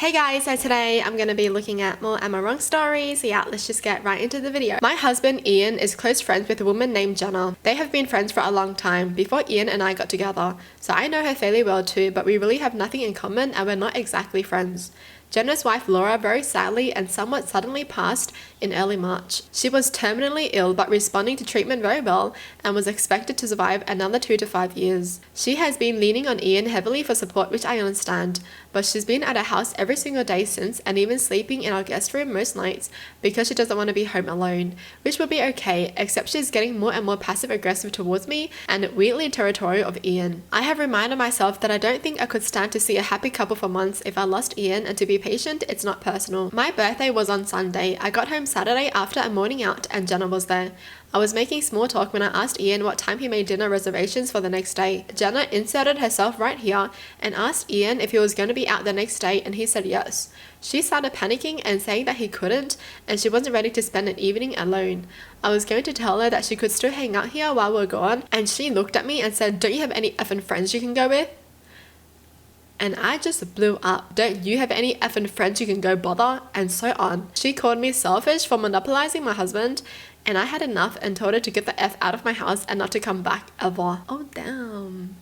Hey guys, so today I'm going to be looking at more Am I Wrong stories. So yeah, let's just get right into the video. My husband Ian is close friends with a woman named Jenna. They have been friends for a long time, before Ian and I got together. So I know her fairly well too, but we really have nothing in common and we're not exactly friends. Jenna's wife Laura very sadly and somewhat suddenly passed in early March. She was terminally ill but responding to treatment very well and was expected to survive another 2 to 5 years. She has been leaning on Ian heavily for support, which I understand, but she's been at our house every single day since and even sleeping in our guest room most nights because she doesn't want to be home alone, which will be okay, except she's getting more and more passive aggressive towards me and weirdly territorial of Ian. I have reminded myself that I don't think I could stand to see a happy couple for months if I lost Ian, and to be patient, it's not personal. My birthday was on Sunday. I got home Saturday after a morning out and Jenna was there. I was making small talk when I asked Ian what time he made dinner reservations for the next day. Jenna inserted herself right here and asked Ian if he was going to be out the next day, and he said yes. She started panicking and saying that he couldn't and she wasn't ready to spend an evening alone. I was going to tell her that she could still hang out here while we're gone, and she looked at me and said, "Don't you have any effing friends you can go with?" And I just blew up. "Don't you have any effing friends you can go bother?" And so on. She called me selfish for monopolizing my husband, and I had enough and told her to get the F out of my house and not to come back ever. Oh damn.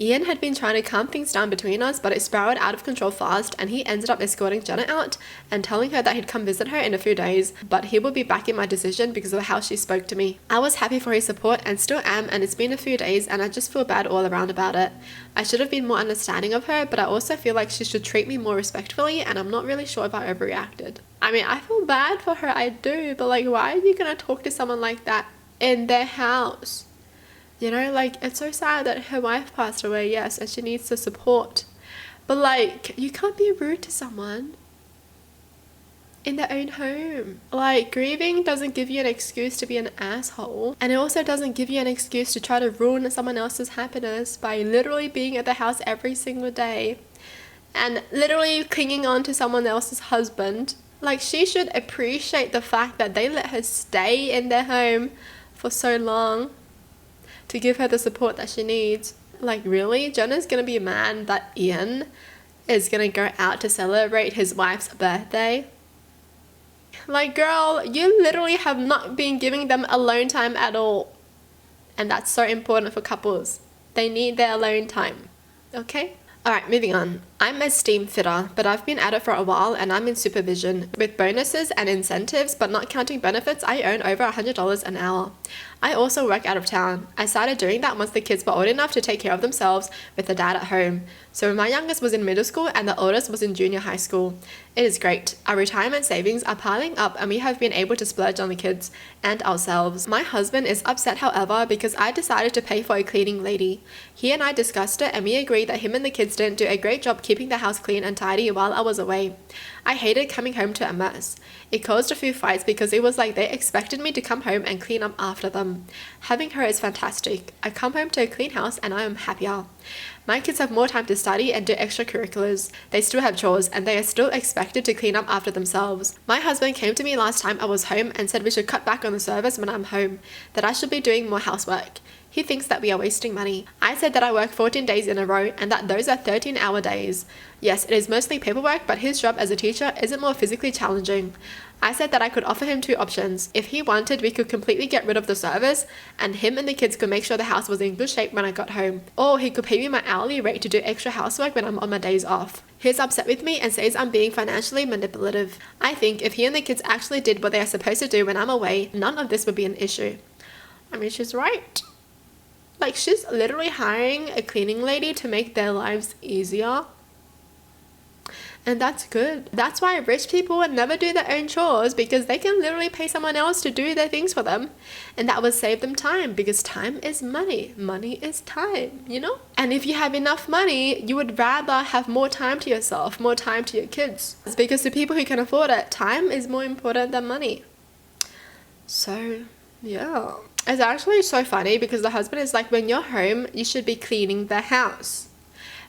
Ian had been trying to calm things down between us, but it spiraled out of control fast, and he ended up escorting Jenna out and telling her that he'd come visit her in a few days, but he would be backing my decision because of how she spoke to me. I was happy for his support and still am, and it's been a few days and I just feel bad all around about it. I should have been more understanding of her, but I also feel like she should treat me more respectfully, and I'm not really sure if I overreacted. I mean, I feel bad for her, I do, but like, why are you gonna talk to someone like that in their house? You know, like, it's so sad that her wife passed away, yes, and she needs the support. But like, you can't be rude to someone in their own home. Like, grieving doesn't give you an excuse to be an asshole. And it also doesn't give you an excuse to try to ruin someone else's happiness by literally being at the house every single day and literally clinging on to someone else's husband. Like, she should appreciate the fact that they let her stay in their home for so long to give her the support that she needs. Like, really? Jenna's gonna be mad that Ian is gonna go out to celebrate his wife's birthday? Like, girl, you literally have not been giving them alone time at all. And that's so important for couples. They need their alone time, okay? Alright, moving on. I'm a steam fitter, but I've been at it for a while and I'm in supervision. With bonuses and incentives, but not counting benefits, I earn over $100 an hour. I also work out of town. I started doing that once the kids were old enough to take care of themselves with their dad at home. So my youngest was in middle school and the oldest was in junior high school. It is great. Our retirement savings are piling up and we have been able to splurge on the kids and ourselves. My husband is upset, however, because I decided to pay for a cleaning lady. He and I discussed it and we agreed that him and the kids didn't do a great job keeping the house clean and tidy while I was away. I hated coming home to a mess. It caused a few fights because it was like they expected me to come home and clean up after them. Having her is fantastic. I come home to a clean house and I am happier. My kids have more time to study and do extracurriculars. They still have chores and they are still expected to clean up after themselves. My husband came to me last time I was home and said we should cut back on the service when I'm home, that I should be doing more housework. He thinks that we are wasting money. I said that I work 14 days in a row and that those are 13-hour days. Yes, it is mostly paperwork, but his job as a teacher isn't more physically challenging. I said that I could offer him 2 options. If he wanted, we could completely get rid of the service and him and the kids could make sure the house was in good shape when I got home. Or he could pay me my hourly rate to do extra housework when I'm on my days off. He's upset with me and says I'm being financially manipulative. I think if he and the kids actually did what they are supposed to do when I'm away, none of this would be an issue. I mean, she's right. Like, she's literally hiring a cleaning lady to make their lives easier. And that's good. That's why rich people would never do their own chores, because they can literally pay someone else to do their things for them. And that would save them time, because time is money. Money is time, you know? And if you have enough money, you would rather have more time to yourself, more time to your kids. It's because to people who can afford it, time is more important than money. So, yeah. It's actually so funny because the husband is like, when you're home, you should be cleaning the house.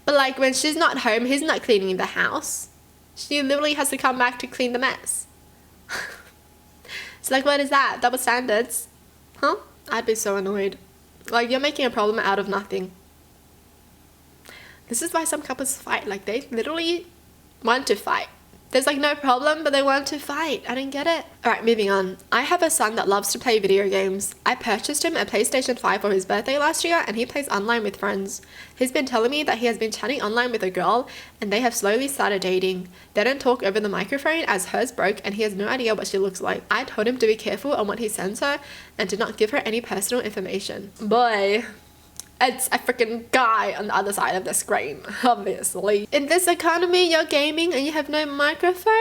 But like, when she's not home, he's not cleaning the house. She literally has to come back to clean the mess. It's like, what is that? Double standards? Huh? I'd be so annoyed. Like, you're making a problem out of nothing. This is why some couples fight. Like, they literally want to fight. There's like no problem, but they want to fight. I don't get it. Alright, moving on. I have a son that loves to play video games. I purchased him a PlayStation 5 for his birthday last year and he plays online with friends. He's been telling me that he has been chatting online with a girl and they have slowly started dating. They don't talk over the microphone as hers broke and he has no idea what she looks like. I told him to be careful on what he sends her and to not give her any personal information. Boy, it's a freaking guy on the other side of the screen, obviously. In this economy, you're gaming and you have no microphone?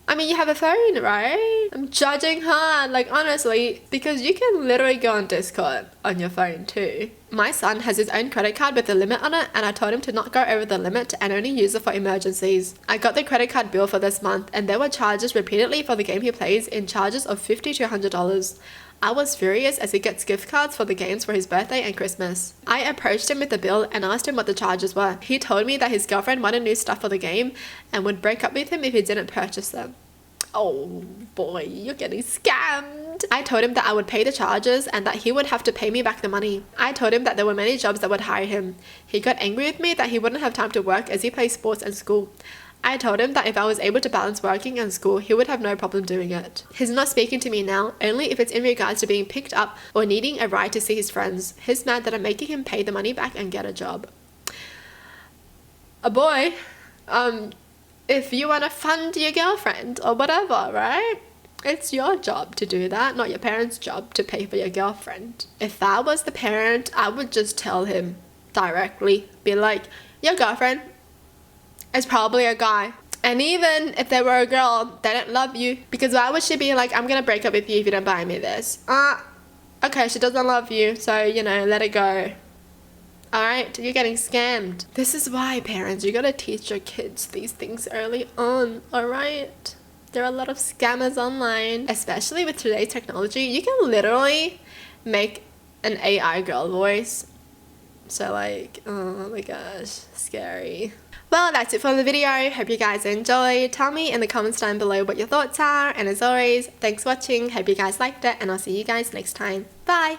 I mean, you have a phone, right? I'm judging hard, like honestly, because you can literally go on Discord on your phone too. My son has his own credit card with a limit on it and I told him to not go over the limit and only use it for emergencies. I got the credit card bill for this month and there were charges repeatedly for the game he plays in charges of $50 to $100. I was furious as he gets gift cards for the games for his birthday and Christmas. I approached him with the bill and asked him what the charges were. He told me that his girlfriend wanted new stuff for the game and would break up with him if he didn't purchase them. Oh boy, you're getting scammed. I told him that I would pay the charges and that he would have to pay me back the money. I told him that there were many jobs that would hire him. He got angry with me that he wouldn't have time to work as he plays sports and school. I told him that if I was able to balance working and school, he would have no problem doing it. He's not speaking to me now, only if it's in regards to being picked up or needing a ride to see his friends. He's mad that I'm making him pay the money back and get a job. A boy, if you want to fund your girlfriend or whatever, right? It's your job to do that, not your parents' job to pay for your girlfriend. If I was the parent, I would just tell him directly, be like, your girlfriend is probably a guy. And even if they were a girl, they don't love you. Because why would she be like, I'm gonna break up with you if you don't buy me this? Okay, she doesn't love you, so, you know, let it go. Alright, you're getting scammed. This is why, parents, you gotta teach your kids these things early on, alright? There are a lot of scammers online, especially with today's technology. You can literally make an AI girl voice. So like, oh my gosh, scary. Well, that's it for the video. Hope you guys enjoyed. Tell me in the comments down below what your thoughts are. And as always, thanks for watching. Hope you guys liked it. And I'll see you guys next time. Bye!